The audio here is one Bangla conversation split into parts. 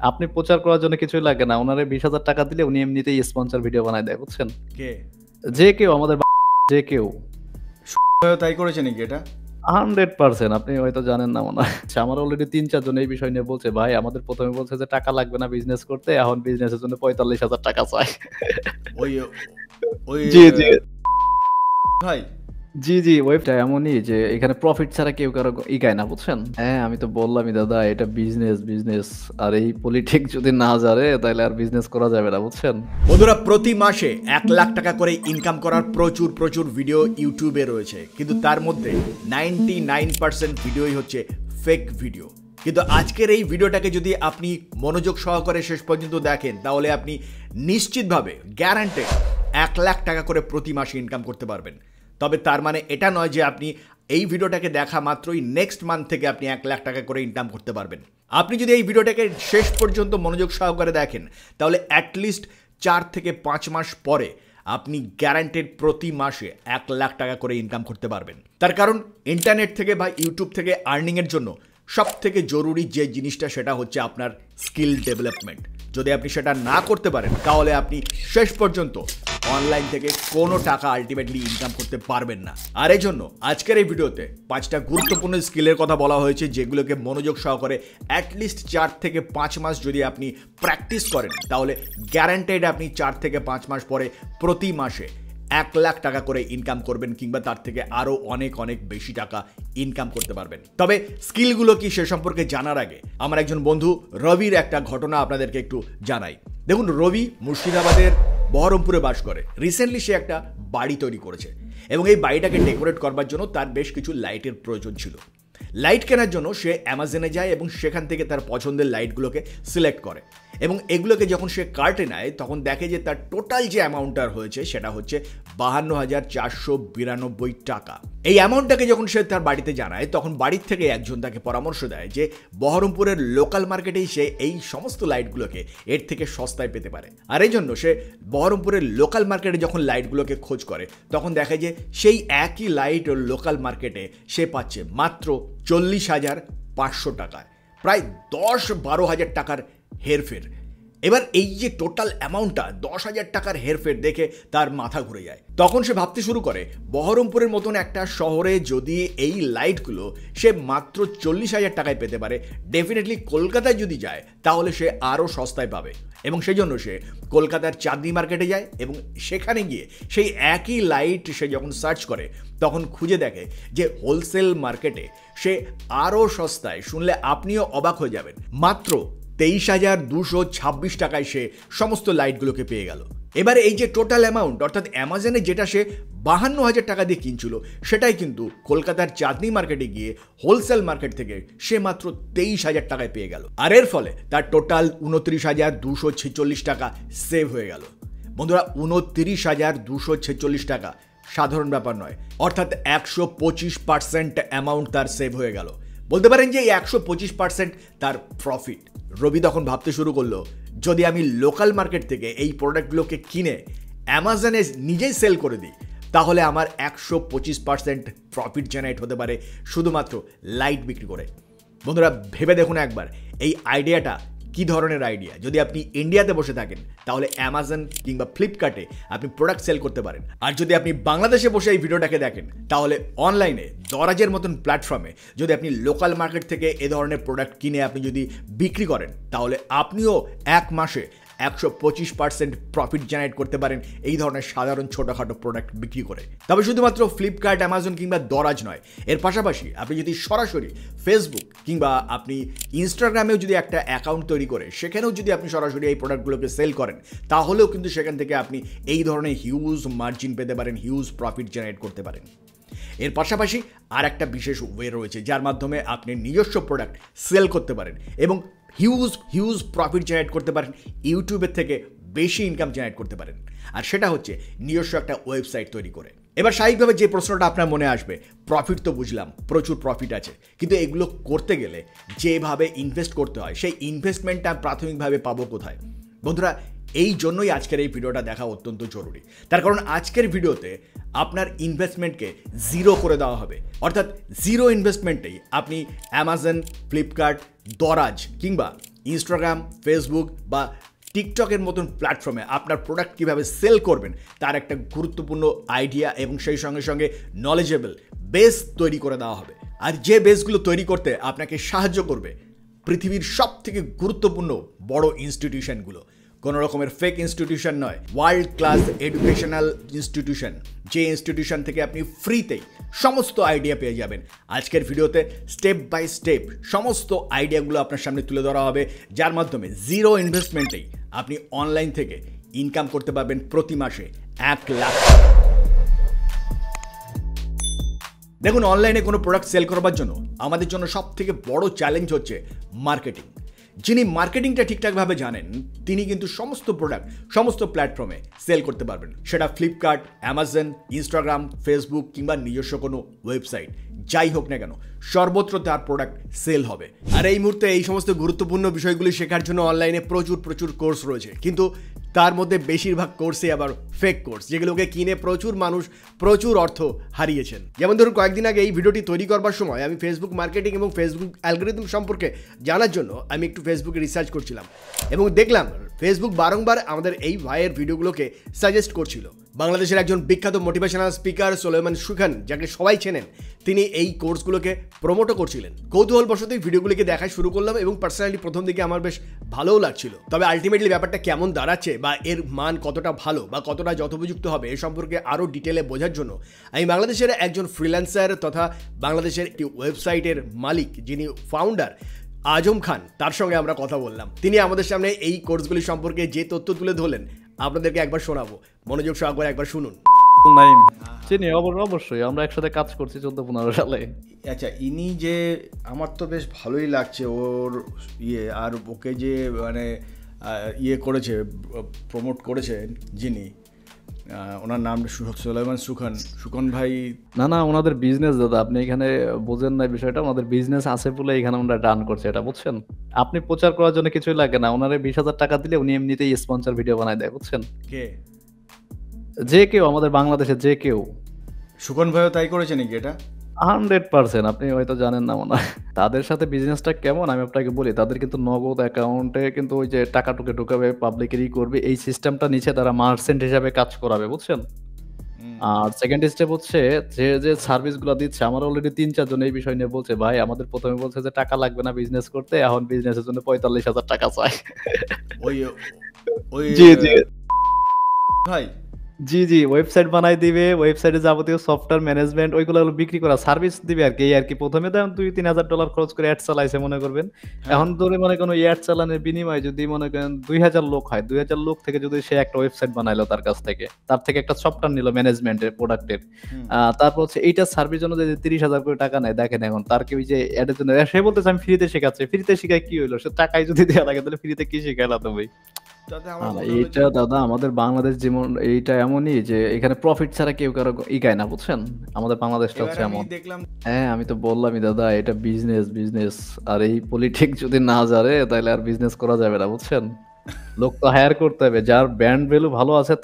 আপনি প্রচার করার জন্য কিছুই লাগে না। উনারে ৳২০,০০০ দিলে উনি এমনিতেই স্পন্সর ভিডিও বানায় দেয়, বুঝছেন? কে? যে কেউ আমাদের যে কেউ। তাই করেছে নাকি এটা? 100% আপনি হয়তো জানেন না মনে হয়। আচ্ছা, আমার অলরেডি ৩-৪ জন এই বিষয় নিয়ে বলছে, ভাই আমাদের ১ম এ বলছে যে টাকা লাগবে না বিজনেস করতে, এখন বিজনেসের জন্য ৳৪৫,০০০ চায়। ওই ওই জি, জি। ভাই জি, জি, ওয়েবটা এমনই যে এখানে প্রফিট ছাড়া কেউ কারো ইগায় না, বুঝছেন? হ্যাঁ, আমি তো বললামই দাদা এটা বিজনেস। আর এই পলিটিক্স যদি না জানে তাইলে আর বিজনেস করা যাবে না, বুঝছেন? বন্ধুরা, প্রতি মাসে ১,০০,০০০ টাকা করে ইনকাম করার প্রচুর ভিডিও ইউটিউবে রয়েছে, কিন্তু তার মধ্যে 99% ভিডিওই হচ্ছে ফেক ভিডিও। কিন্তু আজকের এই ভিডিওটাকে যদি আপনি মনোযোগ সহকারে শেষ পর্যন্ত দেখেন, তাহলে আপনি নিশ্চিতভাবে গ্যারান্টেড ১,০০,০০০ টাকা করে প্রতি মাসে ইনকাম করতে পারবেন। তবে তার মানে এটা নয় যে আপনি এই ভিডিওটাকে দেখা মাত্রই নেক্সট মান্থ থেকে আপনি ১,০০,০০০ টাকা করে ইনকাম করতে পারবেন। আপনি যদি এই ভিডিওটাকে শেষ পর্যন্ত মনোযোগ সহকারে দেখেন, তাহলে অ্যাটলিস্ট ৪ থেকে ৫ মাস পরে আপনি গ্যারান্টেড প্রতি মাসে ১,০০,০০০ টাকা করে ইনকাম করতে পারবেন। তার কারণ ইন্টারনেট থেকে বা ইউটিউব থেকে আর্নিংয়ের জন্য সব থেকে জরুরি যে জিনিসটা, সেটা হচ্ছে আপনার স্কিল ডেভেলপমেন্ট। যদি আপনি সেটা না করতে পারেন, তাহলে আপনি শেষ পর্যন্ত অনলাইন থেকে কোনো টাকা আলটিমেটলি ইনকাম করতে পারবেন না। আর এই জন্য আজকের এই ভিডিওতে ৫টা গুরুত্বপূর্ণ স্কিলের কথা বলা হয়েছে, যেগুলোকে মনোযোগ সহকারে অ্যাটলিস্ট ৪ থেকে ৫ মাস যদি আপনি প্র্যাকটিস করেন, তাহলে গ্যারান্টেড আপনি ৪ থেকে ৫ মাস পরে প্রতি মাসে ১,০০,০০০ টাকা করে ইনকাম করবেন, কিংবা তার থেকে আরও অনেক বেশি টাকা ইনকাম করতে পারবেন। তবে স্কিলগুলো কি সে সম্পর্কে জানার আগে আমার একজন বন্ধু রবির একটা ঘটনা আপনাদেরকে একটু জানাই। দেখুন, রবি মুর্শিদাবাদের বহরমপুরে বাস করে। রিসেন্টলি সে একটা বাড়ি তৈরি করেছে, এবং এই বাড়িটাকে ডেকোরেট করবার জন্য তার বেশ কিছু লাইটের প্রয়োজন ছিল। লাইট কেনার জন্য সে অ্যামাজনে যায় এবং সেখান থেকে তার পছন্দের লাইটগুলোকে সিলেক্ট করে, এবং এগুলোকে যখন সে কার্টে নেয়, তখন দেখে যে তার টোটাল যে অ্যামাউন্টটা হয়েছে সেটা হচ্ছে ৫২,৪৯২ টাকা। এই অ্যামাউন্টটাকে যখন সে তার বাড়িতে জানায়, তখন বাড়ির থেকে একজন তাকে পরামর্শ দেয় যে বহরমপুরের লোকাল মার্কেটেই সে এই সমস্ত লাইটগুলোকে এর থেকে সস্তায় পেতে পারে। আর এই জন্য সে বহরমপুরের লোকাল মার্কেটে যখন লাইটগুলোকে খোঁজ করে, তখন দেখে যে সেই একই লাইট লোকাল মার্কেটে সে পাচ্ছে মাত্র ৪০,৫০০ টাকায়, প্রায় ১০-১২ হাজার টাকার হেরফের। এবার এই যে টোটাল অ্যামাউন্টটা ১০,০০০ টাকার হেরফের দেখে তার মাথা ঘুরে যায়। তখন সে ভাবতে শুরু করে, বহরমপুরের মতন একটা শহরে যদি এই লাইটগুলো সে মাত্র ৪০,০০০ টাকায় পেতে পারে, ডেফিনেটলি কলকাতায় যদি যায় তাহলে সে আরও সস্তায় পাবে। এবং সেই জন্য সে কলকাতার চাঁদনি মার্কেটে যায়, এবং সেখানে গিয়ে সেই একই লাইট সে যখন সার্চ করে, তখন খুঁজে দেখে যে হোলসেল মার্কেটে সে আরও সস্তায়, শুনলে আপনিও অবাক হয়ে যাবেন, মাত্র ২৩,২২৬ টাকায় সে সমস্ত লাইটগুলোকে পেয়ে গেল। এবার এই যে টোটাল অ্যামাউন্ট, অর্থাৎ অ্যামাজনে যেটা সে ৫২,০০০ টাকা দিয়ে কিনছিল, সেটাই কিন্তু কলকাতার চাঁদনি মার্কেটে গিয়ে হোলসেল মার্কেট থেকে সে মাত্র ২৩,০০০ টাকায় পেয়ে গেল। আর এর ফলে তার টোটাল ২৯,২৪৬ টাকা সেভ হয়ে গেল। বন্ধুরা, ২৯,২৪৬ টাকা সাধারণ ব্যাপার নয়, অর্থাৎ ১২৫% অ্যামাউন্ট তার সেভ হয়ে গেল। বলতে পারেন যে এই ১২৫% তার প্রফিট। রবি তখন ভাবতে শুরু করলো, যদি আমি লোকাল মার্কেট থেকে এই প্রোডাক্টগুলোকে কিনে অ্যামাজনে নিজেই সেল করে দিই, তাহলে আমার ১২৫% প্রফিট জেনারেট হতে পারে শুধুমাত্র লাইট বিক্রি করে। বন্ধুরা, ভেবে দেখুন একবার এই আইডিয়াটা কি ধরনের আইডিয়া। যদি আপনি ইন্ডিয়াতে বসে থাকেন, তাহলে অ্যামাজন কিংবা ফ্লিপকার্টে আপনি প্রোডাক্ট সেল করতে পারেন। আর যদি আপনি বাংলাদেশে বসে এই ভিডিওটাকে দেখেন, তাহলে অনলাইনে দরাজের মতন প্ল্যাটফর্মে যদি আপনি লোকাল মার্কেট থেকে এ ধরনের প্রোডাক্ট কিনে আপনি যদি বিক্রি করেন, তাহলে আপনিও এক মাসে ১২৫% প্রফিট জেনারেট করতে পারেন এই ধরনের সাধারণ ছোটোখাটো প্রোডাক্ট বিক্রি করে। তবে শুধুমাত্র ফ্লিপকার্ট, অ্যামাজন কিংবা দরাজ নয়, এর পাশাপাশি আপনি যদি সরাসরি ফেসবুক কিংবা আপনি ইনস্টাগ্রামেও যদি একটা অ্যাকাউন্ট তৈরি করে সেখানেও যদি আপনি সরাসরি এই প্রোডাক্টগুলোকে সেল করেন, তাহলেও কিন্তু সেখান থেকে আপনি এই ধরনের হিউজ মার্জিন পেতে পারেন, হিউজ প্রফিট জেনারেট করতে পারেন। এর পাশাপাশি আর একটা বিশেষ ওয়ে রয়েছে, যার মাধ্যমে আপনি নিজস্ব প্রোডাক্ট সেল করতে পারেন এবং হিউজ প্রফিট জেনারেট করতে পারেন, ইউটিউবের থেকে বেশি ইনকাম জেনারেট করতে পারেন। আর সেটা হচ্ছে নিজস্ব একটা ওয়েবসাইট তৈরি করে। এবার স্বাভাবিকভাবে যে প্রশ্নটা আপনার মনে আসবে, প্রফিট তো বুঝলাম, প্রচুর প্রফিট আছে, কিন্তু এগুলো করতে গেলে যেভাবে ইনভেস্ট করতে হয়, সেই ইনভেস্টমেন্টটা প্রাথমিকভাবে পাবো কোথায়? বন্ধুরা, এই জন্যই আজকের এই ভিডিওটা দেখা অত্যন্ত জরুরি। তার কারণ আজকের ভিডিওতে আপনার ইনভেস্টমেন্টকে জিরো করে দেওয়া হবে, অর্থাৎ জিরো ইনভেস্টমেন্টেই আপনি অ্যামাজন, ফ্লিপকার্ট, দরাজ কিংবা ইনস্টাগ্রাম, ফেসবুক বা টিকটকের মতন প্ল্যাটফর্মে আপনার প্রোডাক্ট কীভাবে সেল করবেন তার একটা গুরুত্বপূর্ণ আইডিয়া এবং সেই সঙ্গে সঙ্গে নলেজেবল বেস তৈরি করে দেওয়া হবে। আর যে বেসগুলো তৈরি করতে আপনাকে সাহায্য করবে পৃথিবীর সব থেকে গুরুত্বপূর্ণ বড় ইনস্টিটিউশনগুলো, কোনো রকমের ফেক ইনস্টিটিউশন নয়, ওয়ার্ল্ড ক্লাস এডুকেশনাল ইনস্টিটিউশন, যে ইনস্টিটিউশন থেকে আপনি ফ্রিতেই সমস্ত আইডিয়া পেয়ে যাবেন। আজকের ভিডিওতে স্টেপ বাই স্টেপ সমস্ত আইডিয়াগুলো আপনার সামনে তুলে ধরা হবে, যার মাধ্যমে জিরো ইনভেস্টমেন্টেই আপনি অনলাইন থেকে ইনকাম করতে পারবেন প্রতি মাসে 1 লাখ। দেখুন, অনলাইনে কোনো প্রোডাক্ট সেল করবার জন্য আমাদের জন্য সব থেকে বড় চ্যালেঞ্জ হচ্ছে মার্কেটিং। যিনি মার্কেটিংটা ঠিকঠাকভাবে জানেন তিনি কিন্তু সমস্ত প্রোডাক্ট সমস্ত প্ল্যাটফর্মে সেল করতে পারবেন, সেটা ফ্লিপকার্ট, অ্যামাজন, ইনস্টাগ্রাম, ফেসবুক কিংবা নিজস্ব কোনো ওয়েবসাইট, যাই হোক না কেন সর্বত্র তার প্রোডাক্ট সেল হবে। আর এই মুহূর্তে এই সমস্ত গুরুত্বপূর্ণ বিষয়গুলি শেখার জন্য অনলাইনে প্রচুর কোর্স রয়েছে, কিন্তু তার মধ্যে বেশিরভাগ কোর্সই আবার ফেক কোর্স, যেগুলোকে কিনে প্রচুর মানুষ প্রচুর অর্থ হারিয়েছেন। যেমন ধরুন, কয়েকদিন আগে এই ভিডিওটি তৈরি করবার সময় আমি ফেসবুক মার্কেটিং এবং ফেসবুক অ্যালগরিদম সম্পর্কে জানার জন্য আমি একটু ফেসবুকে রিসার্চ করছিলাম এবং দেখলাম ফেসবুক বারংবার আমাদের এই ভাইয়ের ভিডিওগুলোকে সাজেস্ট করছিল। বাংলাদেশের একজন বিখ্যাত মোটিভেশনাল স্পিকার সুলাইমান সুখান, যাকে সবাই চেনেন, তিনি এই কোর্সগুলোকে প্রমোটও করছিলেন। কৌতূহলবশতই ভিডিওগুলিকে দেখা শুরু করলাম এবং পার্সোনালি প্রথম দিকে আমার বেশ ভালোও লাগছিল, তবে আলটিমেটলি ব্যাপারটা কেমন দাঁড়াচ্ছে বা এর মান কতটা ভালো বা কতটা যথোপযুক্ত হবে এ সম্পর্কে আরও ডিটেলে বোঝার জন্য আমি বাংলাদেশের একজন ফ্রিল্যান্সার তথা বাংলাদেশের একটি ওয়েবসাইটের মালিক, যিনি ফাউন্ডার, আজম খান, তার সঙ্গে আমরা কথা বললাম। তিনি আমাদের সামনে এই কোর্সগুলি সম্পর্কে যে তথ্য তুলে ধরলেন আপনাদেরকে একবার শোনাবো, মনোযোগ সহকারে একবার শুনুন। নাইম চিনি, অবশ্যই আমরা একসাথে কাজ করছি 14-15 সালে। আচ্ছা, ইনি যে আমার তো বেশ ভালোই লাগছে ওর আর ওকে যে মানে করেছে, প্রমোট করেছে যিনি, ওনার নাম সুলাইমান সুখান ভাই। না ওনাদের বিজনেস দাদা, আপনি এখানে বোঝেন না বিষয়টা। ওনাদের বিজনেস আছে বলে এখানে ওনারা রান করছে, এটা বুঝছেন। আপনি প্রচার করার জন্য কিছুই লাগে না, ওনারে 20,000 টাকা দিলে উনি এমনিতেই স্পন্সর ভিডিও বানায় দেয়, বুঝছেন। কে? যে কেউ, আমাদের বাংলাদেশে যে কেউ। সুখান ভাইও তাই করেছে নাকি? এটা 100% আপনি হয়তো জানেন না মনে হয়। তাদের সাথে বিজনেসটা কেমন আমি আপনাকে বলি। তাদের কিন্তু নগদ অ্যাকাউন্টে কিন্তু ওই যে টাকা ঢুকাবে, পাবলিকেরই করবে, এই সিস্টেমটা নিচে তারা মার্চেন্ট হিসাবে কাজ করাবে, বুঝছেন। আর সেকেন্ড স্টেপ হচ্ছে যে সার্ভিসগুলো দিচ্ছে, আমার অলরেডি 3-4 জন এই বিষয় নিয়ে বলছে, ভাই আমাদের প্রথমে বলছে যে টাকা লাগবে না বিজনেস করতে, এখন বিজনেসের জন্য 45,000 টাকা চাই। জি ভাই জি ওয়েবসাইট বানাই দিবে, ওয়েবসাইটে যাবতীয় সফটওয়্যার ম্যানেজমেন্ট ওইগুলো বিক্রি করা, সার্ভিস দিবে আর কি। প্রথমে দেন $2-3,000 খরচ করে অ্যাড চালাইছে মনে করবেন। এখন ধরে মনে করেন ওই অ্যাড চালানোর বিনিময়ে যদি মনে করেন 2,000 লোক হয়, 2,000 লোক থেকে যদি সে একটা ওয়েবসাইট বানাইলো তার কাছ থেকে, তার থেকে একটা সফটওয়্যার নিল ম্যানেজমেন্টের প্রোডাক্টের, তারপর হচ্ছে এইটা সার্ভিস জন্য যদি 30,000 করে টাকা নেয়, দেখেন এখন তার কি ওই যে অ্যাডের জন্য সে বলতেছে আমি ফ্রিতে শেখাচ্ছি, ফ্রিতে শিখায় কি হইলো? সে টাকাই যদি দেওয়া লাগে তাহলে ফ্রিতে কি শিখাইলা তুমি? এইটা দাদা আমাদের বাংলাদেশ যেমন এইটা এমনই যে এখানে প্রফিট ছাড়া কেউ কারো ইগায় না, বুঝছেন। আমাদের বাংলাদেশটা হচ্ছে এমন। হ্যাঁ, আমি তো বললামই দাদা, এটা বিজনেস। আর এই পলিটিক্স যদি না জানে তাহলে আর বিজনেস করা যাবে না, বুঝছেন। লোক তো হায়ার করতে হবে, যার ব্র্যান্ড ভ্যালু ভালো আছে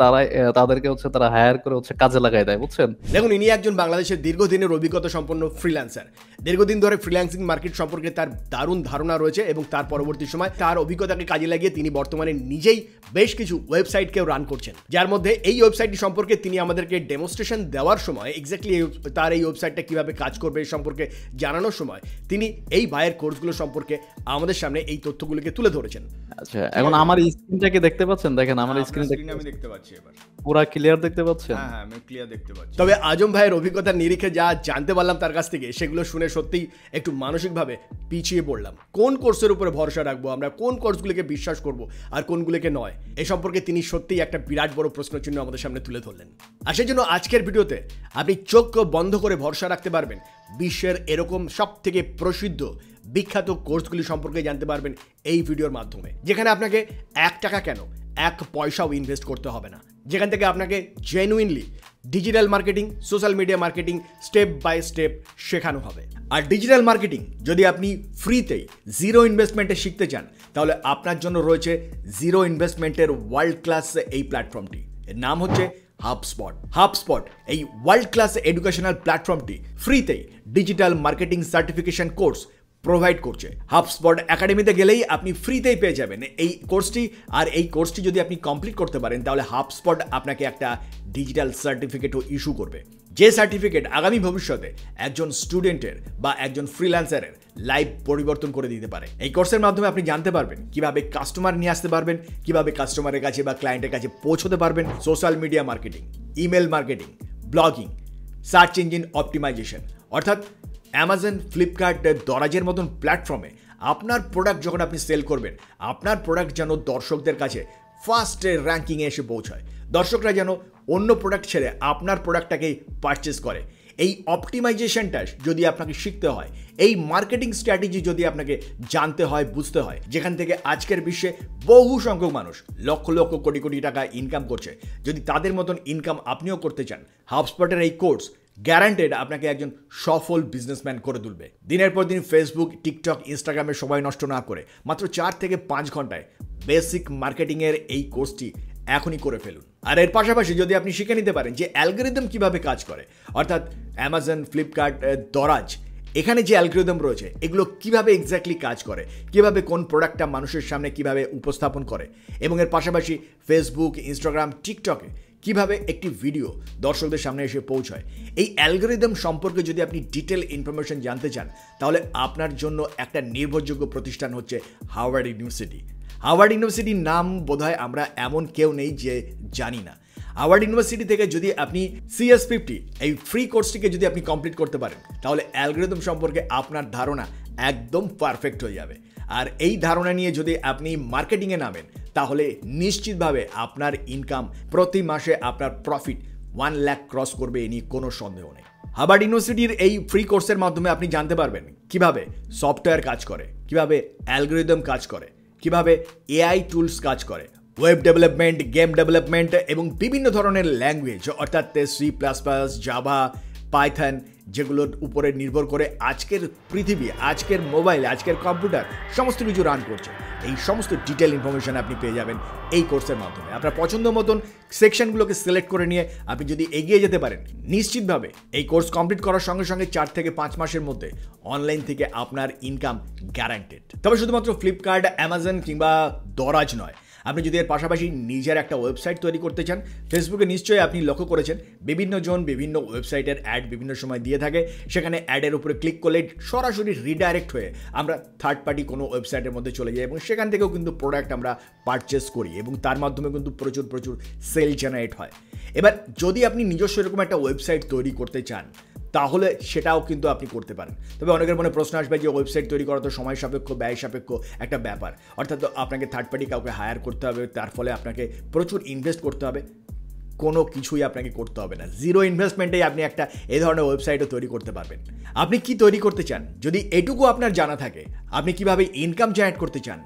তাদেরকে হচ্ছে তারা হায়ার করে হচ্ছে কাজে লাগাই দেয়, বুঝছেন। দেখুন, ইনি একজন বাংলাদেশের দীর্ঘদিনের অভিজ্ঞতা সম্পন্ন ফ্রিল্যান্সার। দীর্ঘদিন ধরে ফ্রিল্যান্সিং মার্কেট সম্পর্কে তার দারুণ ধারণা রয়েছে এবং তার পরবর্তী সময় তার অভিজ্ঞতাকে কাজে লাগিয়ে তিনি বর্তমানে নিজেই বেশ কিছু ওয়েবসাইটকেও রান করছেন, যার মধ্যে এই ওয়েবসাইটটি সম্পর্কে তিনি আমাদেরকে ডেমনস্ট্রেশন দেওয়ার সময় এক্স্যাক্টলি তার এই ওয়েবসাইটটা কিভাবে কাজ করবে এই সম্পর্কে জানানোর সময় তিনি এই ভাইয়ের কোর্সগুলো সম্পর্কে আমাদের সামনে এই তথ্যগুলোকে তুলে ধরেছেন। আচ্ছা, এখন আমার স্ক্রিনটা কি দেখতে পাচ্ছেন? দেখেন আমার স্ক্রিন আমি দেখতে পাচ্ছি, এবার পুরো ক্লিয়ার দেখতে পাচ্ছেন? হ্যাঁ আমি ক্লিয়ার দেখতে পাচ্ছি। তবে আজম ভাইয়ের অভিজ্ঞতার নিরিখে যা জানতে পারলাম তার কাছ থেকে, সেগুলো শুনে সত্যিই একটু মানসিকভাবে পিছিয়ে পড়লাম। কোন কোর্সের উপরে ভরসা রাখবো আমরা, কোন কোর্সগুলোকে বিশ্বাস করব আর কোনগুলোকে নয়, এ সম্পর্কে তিনি সত্যিই একটা বিরাট বড় প্রশ্নচিহ্ন আমাদের সামনে তুলে ধরলেন। আর সেই জন্য আজকের ভিডিওতে আপনি চোখ বন্ধ করে ভরসা রাখতে পারবেন বিশ্বের এরকম সব থেকে প্রসিদ্ধ বিখ্যাত কোর্সগুলি সম্পর্কে জানতে পারবেন এই ভিডিওর মাধ্যমে, যেখানে আপনাকে 1 টাকা কেন 1 পয়সাও ইনভেস্ট করতে হবে না, যেখান থেকে আপনাকে genuinely digital marketing, social media marketing step by step শেখানো হবে। আর ডিজিটাল মার্কেটিং যদি আপনি ফ্রিতেই জিরো ইনভেস্টমেন্টে শিখতে চান, তাহলে আপনার জন্য রয়েছে জিরো ইনভেস্টমেন্টের ওয়ার্ল্ড ক্লাস এই প্ল্যাটফর্মটি। এর নাম হচ্ছে হাবস্পট। এই ওয়ার্ল্ড ক্লাস এডুকেশনাল প্ল্যাটফর্মটি ফ্রিতেই digital marketing certification course provide করছে। হাবস্পট একাডেমিতে গেলেই আপনি ফ্রিতেই পেয়ে যাবেন এই কোর্সটি, আর এই কোর্সটি যদি আপনি কমপ্লিট করতে পারেন তাহলে হাবস্পট আপনাকে একটা ডিজিটাল সার্টিফিকেটও ইস্যু করবে, যে সার্টিফিকেট আগামী ভবিষ্যতে একজন স্টুডেন্টের বা একজন ফ্রিল্যান্সারের লাইফ পরিবর্তন করে দিতে পারে। এই কোর্সের মাধ্যমে আপনি জানতে পারবেন কিভাবে কাস্টমার নিয়ে আসতে পারবেন, কিভাবে কাস্টমারের কাছে বা ক্লায়েন্টের কাছে পৌঁছতে পারবেন, social media marketing, email marketing, blogging, search engine optimization, অর্থাৎ অ্যামাজন, ফ্লিপকার্ট, দরাজের মতন প্ল্যাটফর্মে আপনার প্রোডাক্ট যখন আপনি সেল করবেন, আপনার প্রোডাক্ট যেন দর্শকদের কাছে ফার্স্ট র্যাঙ্কিংয়ে এসে পৌঁছায়, দর্শকরা যেন অন্য প্রোডাক্ট ছেড়ে আপনার প্রোডাক্টটাকেই পারচেস করে। এই অপটিমাইজেশনটা যদি আপনাকে শিখতে হয়, এই মার্কেটিং স্ট্র্যাটেজি যদি আপনাকে জানতে হয়, বুঝতে হয়, যেখান থেকে আজকের বিশ্বে বহু সংখ্যক মানুষ লক্ষ লক্ষ কোটি কোটি টাকা ইনকাম করছে, যদি তাদের মতন ইনকাম আপনিও করতে চান, হাবস্পটের এই কোর্স গ্যারান্টেড আপনাকে একজন সফল বিজনেসম্যান করে তুলবে। দিনের পর দিন ফেসবুক, টিকটক, ইনস্টাগ্রামে সময় নষ্ট না করে মাত্র 4 থেকে 5 ঘন্টায় বেসিক মার্কেটিংয়ের এই কোর্সটি এখনই করে ফেলুন। আর এর পাশাপাশি যদি আপনি শিখে নিতে পারেন যে অ্যালগরিদম কিভাবে কাজ করে, অর্থাৎ অ্যামাজন, ফ্লিপকার্ট, দরাজ, এখানে যে অ্যালগরিদম রয়েছে এগুলো কিভাবে এক্স্যাক্টলি কাজ করে, কিভাবে কোন প্রোডাক্টটা মানুষের সামনে কিভাবে উপস্থাপন করে, এবং এর পাশাপাশি ফেসবুক, ইনস্টাগ্রাম, টিকটকে কিভাবে একটি ভিডিও দর্শকদের সামনে এসে পৌঁছায়, এই অ্যালগরিদম সম্পর্কে যদি আপনি ডিটেল ইনফরমেশন জানতে চান তাহলে আপনার জন্য একটা নির্ভরযোগ্য প্রতিষ্ঠান হচ্ছে হার্ভার্ড ইউনিভার্সিটি। হার্ভার্ড ইউনিভার্সিটির নাম বোধহয় আমরা এমন কেউ নেই যে জানি না। হার্ভার্ড ইউনিভার্সিটি থেকে যদি আপনি CS50 এই ফ্রি কোর্সটিকে যদি আপনি কমপ্লিট করতে পারেন তাহলে অ্যালগরিদম সম্পর্কে আপনার ধারণা একদম পারফেক্ট হয়ে যাবে। আর এই ধারণা নিয়ে যদি আপনি মার্কেটিংয়ে নামেন তাহলে নিশ্চিতভাবে আপনার ইনকাম প্রতি মাসে আপনার প্রফিট 1 লাখ ক্রস করবে, এ নিয়ে কোনো সন্দেহ নেই। হার্ভার্ড ইউনিভার্সিটির এই ফ্রি কোর্সের মাধ্যমে আপনি জানতে পারবেন কিভাবে সফটওয়্যার কাজ করে, কিভাবে অ্যালগরিদম কাজ করে, কিভাবে AI টুলস কাজ করে, ওয়েব ডেভেলপমেন্ট, গেম ডেভেলপমেন্ট এবং বিভিন্ন ধরনের ল্যাঙ্গুয়েজ অর্থাৎ C++, জাভা, পাইথন, যেগুলোর উপরে নির্ভর করে আজকের পৃথিবী, আজকের মোবাইল, আজকের কম্পিউটার সমস্ত কিছু রান করছে। এই সমস্ত ডিটেল ইনফরমেশন আপনি পেয়ে যাবেন এই কোর্সের মাধ্যমে। আপনার পছন্দ মতন সেকশনগুলোকে সিলেক্ট করে নিয়ে আপনি যদি এগিয়ে যেতে পারেন, নিশ্চিতভাবে এই কোর্স কমপ্লিট করার সঙ্গে সঙ্গে 4 থেকে 5 মাসের মধ্যে অনলাইন থেকে আপনার ইনকাম গ্যারান্টেড। তবে শুধুমাত্র ফ্লিপকার্ট, অ্যামাজন কিংবা দরাজ নয়, আপনি যদি এর পাশাপাশি নিজের একটা ওয়েবসাইট তৈরি করতে চান, ফেসবুকে নিশ্চয়ই আপনি লক্ষ্য করেছেন বিভিন্ন জন বিভিন্ন ওয়েবসাইটের অ্যাড বিভিন্ন সময় দিয়ে থাকে, সেখানে অ্যাডের উপরে ক্লিক করলে সরাসরি রিডাইরেক্ট হয়ে আমরা থার্ড পার্টি কোনো ওয়েবসাইটের মধ্যে চলে যাই এবং সেখান থেকেও কিন্তু প্রোডাক্ট আমরা পারচেস করি এবং তার মাধ্যমে কিন্তু প্রচুর সেল জেনারেট হয়। এবার যদি আপনি নিজস্ব এরকম একটা ওয়েবসাইট তৈরি করতে চান তাহলে সেটাও কিন্তু আপনি করতে পারেন। তবে অনেকের মনে প্রশ্ন আসবে যে ওয়েবসাইট তৈরি করা তো সময় সাপেক্ষ, ব্যয় সাপেক্ষ একটা ব্যাপার, অর্থাৎ আপনাকে থার্ড পার্টি কাউকে হায়ার করতে হবে, তার ফলে আপনাকে প্রচুর ইনভেস্ট করতে হবে। কোনো কিছুই আপনাকে করতে হবে না, জিরো ইনভেস্টমেন্টেই আপনি একটা এই ধরনের ওয়েবসাইটও তৈরি করতে পারবেন। আপনি কি তৈরি করতে চান যদি এটুকু আপনার জানা থাকে, আপনি কিভাবে ইনকাম জেনারেট করতে চান,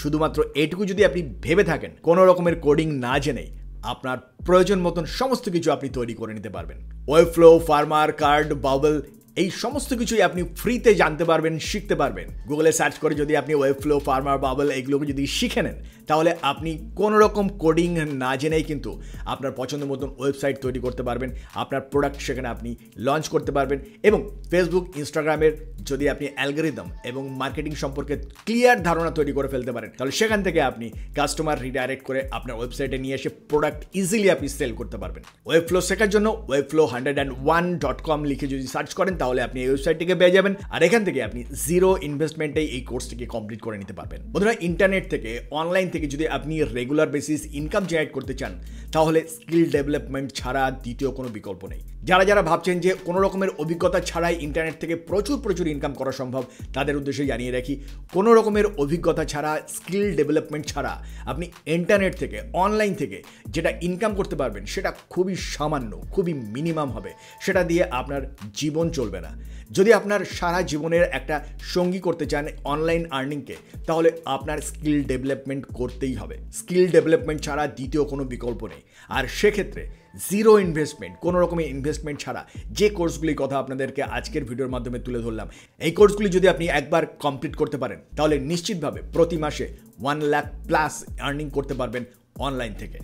শুধুমাত্র এটুকু যদি আপনি ভেবে থাকেন, কোনো রকমের কোডিং না জেনেই আপনার প্রয়োজন মতন সমস্ত কিছু আপনি তৈরি করে নিতে পারবেন। ওয়েবফ্লো, ফার্মার, কার্ড, বাবল, এই সমস্ত কিছুই আপনি ফ্রিতে জানতে পারবেন, শিখতে পারবেন। গুগলে সার্চ করে যদি আপনি ওয়েবফ্লো, ফার্মার, বাবল এগুলোকে যদি শিখে নেন তাহলে আপনি কোনো রকম কোডিং না জেনেই কিন্তু আপনার পছন্দ মতন ওয়েবসাইট তৈরি করতে পারবেন, আপনার প্রোডাক্ট সেখানে আপনি লঞ্চ করতে পারবেন। এবং ফেসবুক, ইনস্টাগ্রামের যদি আপনি অ্যালগরিদম এবং মার্কেটিং সম্পর্কে ক্লিয়ার ধারণা তৈরি করে ফেলতে পারেন তাহলে সেখান থেকে আপনি কাস্টমার রিডাইরেক্ট করে আপনার ওয়েবসাইটে নিয়ে এসে প্রোডাক্ট ইজিলি আপনি সেল করতে পারবেন। ওয়েবফ্লো শেখার জন্য webflow101.com লিখে যদি সার্চ করেন তাহলে আপনি এই ওয়েবসাইটটিকে পেয়ে যাবেন, আর এখান থেকে আপনি জিরো ইনভেস্টমেন্টেই এই কোর্সটিকে কমপ্লিট করে নিতে পারবেন। বন্ধুরা, ইন্টারনেট থেকে, অনলাইন থেকে যদি আপনি রেগুলার বেসিস ইনকাম জেনারেট করতে চান তাহলে স্কিল ডেভেলপমেন্ট ছাড়া দ্বিতীয় কোনো বিকল্প নেই। যারা ভাবছেন যে কোনো রকমের অভিজ্ঞতা ছাড়াই ইন্টারনেট থেকে প্রচুর ইনকাম করা সম্ভব, তাদের উদ্দেশ্যে জানিয়ে রাখি, কোনো রকমের অভিজ্ঞতা ছাড়া, স্কিল ডেভেলপমেন্ট ছাড়া আপনি ইন্টারনেট থেকে, অনলাইন থেকে যেটা ইনকাম করতে পারবেন সেটা খুবই সামান্য, খুবই মিনিমাম হবে। সেটা দিয়ে আপনার জীবন চলবে না। যদি আপনার সারা জীবনের একটা সঙ্গী করতে চান অনলাইন আর্নিংকে, তাহলে আপনার স্কিল ডেভেলপমেন্ট করতেই হবে। স্কিল ডেভেলপমেন্ট ছাড়া দ্বিতীয় কোনো বিকল্প নেই। আর সেক্ষেত্রে জিরো ইনভেস্টমেন্ট, কোনো রকমের ইনভেস্টমেন্ট ছাড়া যে কোর্সগুলির কথা আপনাদেরকে আজকের ভিডিওর মাধ্যমে তুলে ধরলাম, এই কোর্সগুলি যদি আপনি একবার কমপ্লিট করতে পারেন তাহলে নিশ্চিতভাবে প্রতি মাসে 1 লাখ প্লাস আর্নিং করতে পারবেন অনলাইন থেকে।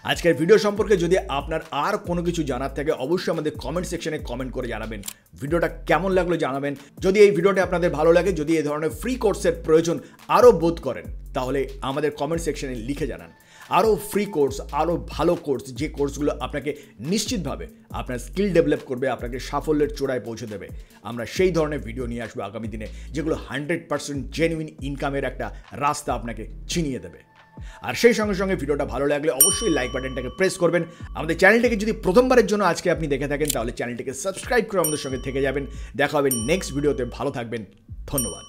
আজকের ভিডিও সম্পর্কে যদি আপনার আর কোনো কিছু জানার থাকে অবশ্যই আমাদের কমেন্ট সেকশনে কমেন্ট করে জানাবেন। ভিডিওটা কেমন লাগলো জানাবেন। যদি এই ভিডিওটা আপনাদের ভালো লাগে, যদি এই ধরনের ফ্রি কোর্সের প্রয়োজন আরও বোধ করেন, তাহলে আমাদের কমেন্ট সেকশনে লিখে জানান। আরও ফ্রি কোর্স, আরও ভালো কোর্স, যে কোর্সগুলো আপনাকে নিশ্চিতভাবে আপনার স্কিল ডেভেলপ করবে, আপনাকে সাফল্যের চূড়ায় পৌঁছে দেবে, আমরা সেই ধরনের ভিডিও নিয়ে আসবো আগামী দিনে, যেগুলো 100% জেনুইন ইনকামের একটা রাস্তা আপনাকে চিনিয়ে দেবে। আর সেই সঙ্গে সঙ্গে ভিডিওটা ভালো লাগলে অবশ্যই লাইক বাটনটাকে প্রেস করবেন। আমাদের চ্যানেলটাকে যদি প্রথমবারের জন্য আজকে আপনি দেখে থাকেন, তাহলে চ্যানেলটিকে সাবস্ক্রাইব করে আমাদের সঙ্গে থেকে যাবেন। দেখা হবে নেক্সট ভিডিওতে। ভালো থাকবেন, ধন্যবাদ।